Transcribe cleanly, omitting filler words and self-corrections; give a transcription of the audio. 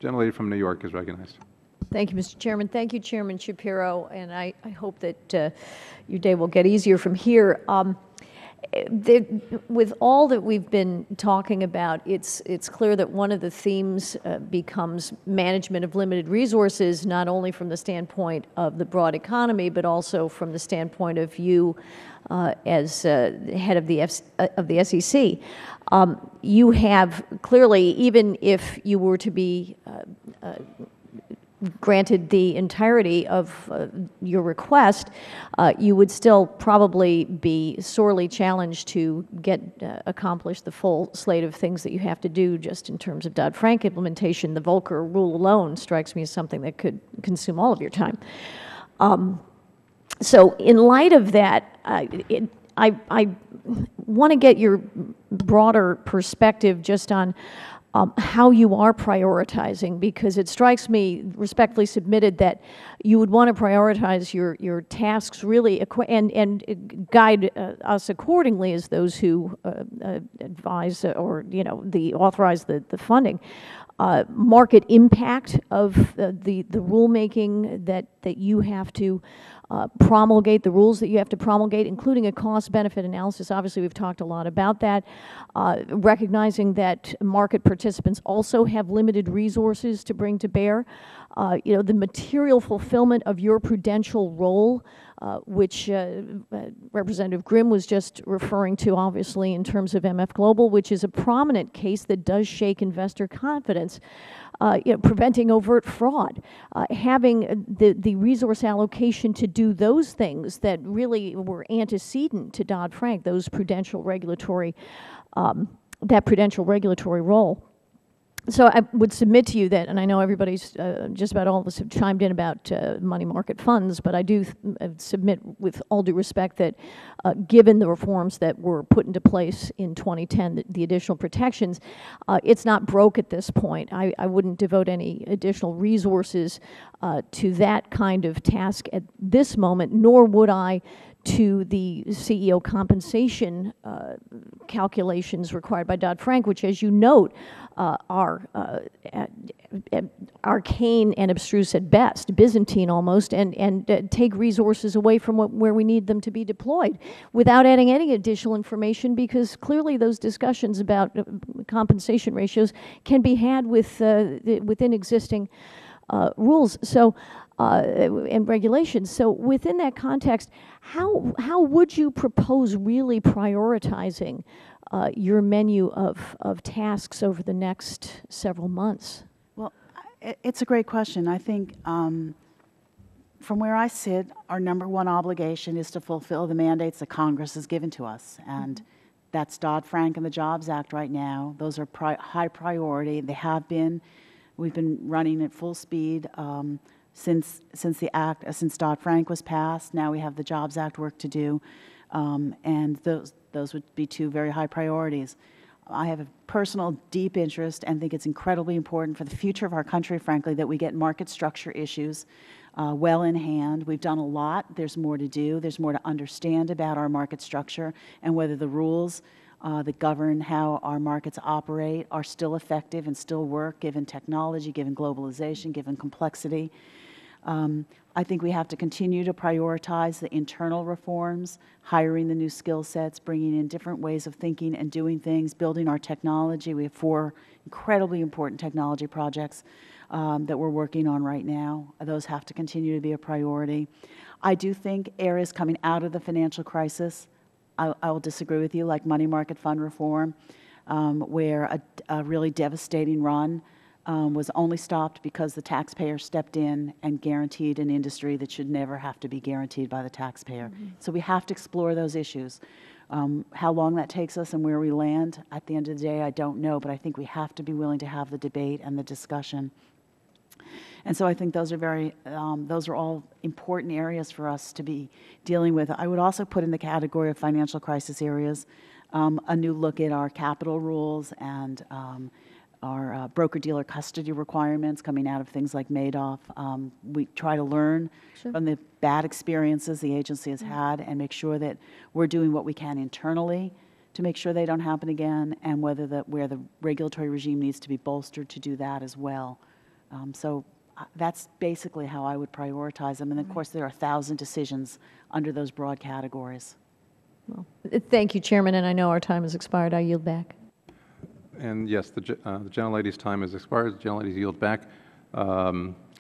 Gentlelady from New York is recognized. Thank you, Mr. Chairman. Thank you, Chairman Schapiro, and I hope that your day will get easier from here. With all that we've been talking about, it's clear that one of the themes becomes management of limited resources, not only from the standpoint of the broad economy, but also from the standpoint of you as head of the SEC. You have clearly, even if you were to be granted the entirety of your request, you would still probably be sorely challenged to get accomplished the full slate of things that you have to do just in terms of Dodd-Frank implementation. The Volcker rule alone strikes me as something that could consume all of your time. So in light of that, I want to get your broader perspective just on how you are prioritizing, because it strikes me, respectfully submitted, that you would want to prioritize your tasks really and guide us accordingly as those who advise or authorize the funding. Market impact of the rulemaking that you have to promulgate, the rules that you have to promulgate, including a cost-benefit analysis. Obviously, we've talked a lot about that. Recognizing that market participants also have limited resources to bring to bear. The material fulfillment of your prudential role, which Representative Grimm was just referring to, obviously, in terms of MF Global, which is a prominent case that does shake investor confidence. Preventing overt fraud, having the resource allocation to do those things that really were antecedent to Dodd-Frank, those prudential regulatory, that prudential regulatory role. So I would submit to you that, and I know everybody's, just about all of us have chimed in about money market funds, but I do submit with all due respect that given the reforms that were put into place in 2010, the additional protections, it's not broke at this point. I wouldn't devote any additional resources to that kind of task at this moment, nor would I to the CEO compensation calculations required by Dodd-Frank, which, as you note, are arcane and abstruse at best, Byzantine almost, and take resources away from where we need them to be deployed without adding any additional information, because clearly those discussions about compensation ratios can be had within existing rules and regulations. So within that context, how would you propose really prioritizing your menu of tasks over the next several months? Well, it's a great question. I think from where I sit, our #1 obligation is to fulfill the mandates that Congress has given to us. And that's Dodd-Frank and the Jobs Act right now. Those are high priority. They have been. We've been running at full speed since Dodd-Frank was passed. Now we have the Jobs Act work to do, and those would be two very high priorities. I have a personal deep interest and think it's incredibly important for the future of our country, frankly, that we get market structure issues well in hand. We've done a lot. There's more to do. There's more to understand about our market structure and whether the rules that govern how our markets operate are still effective and still work given technology, given globalization, given complexity. I think we have to continue to prioritize the internal reforms, hiring the new skill sets, bringing in different ways of thinking and doing things, building our technology. We have 4 incredibly important technology projects that we're working on right now. Those have to continue to be a priority. I do think areas coming out of the financial crisis, I will disagree with you, like money market fund reform, where a really devastating run was only stopped because the taxpayer stepped in and guaranteed an industry that should never have to be guaranteed by the taxpayer. So we have to explore those issues. How long that takes us and where we land at the end of the day, I don't know, but I think we have to be willing to have the debate and the discussion. And so I think those are all important areas for us to be dealing with. I would also put in the category of financial crisis areas a new look at our capital rules and our broker-dealer custody requirements coming out of things like Madoff. We try to learn from the bad experiences the agency has had and make sure that we're doing what we can internally to make sure they don't happen again, and where the regulatory regime needs to be bolstered to do that as well. So that's basically how I would prioritize them. And of course, there are 1,000 decisions under those broad categories. Well, thank you, Chairman, and I know our time has expired. I yield back. And yes, the gentlelady's time has expired. The gentlelady's yield back.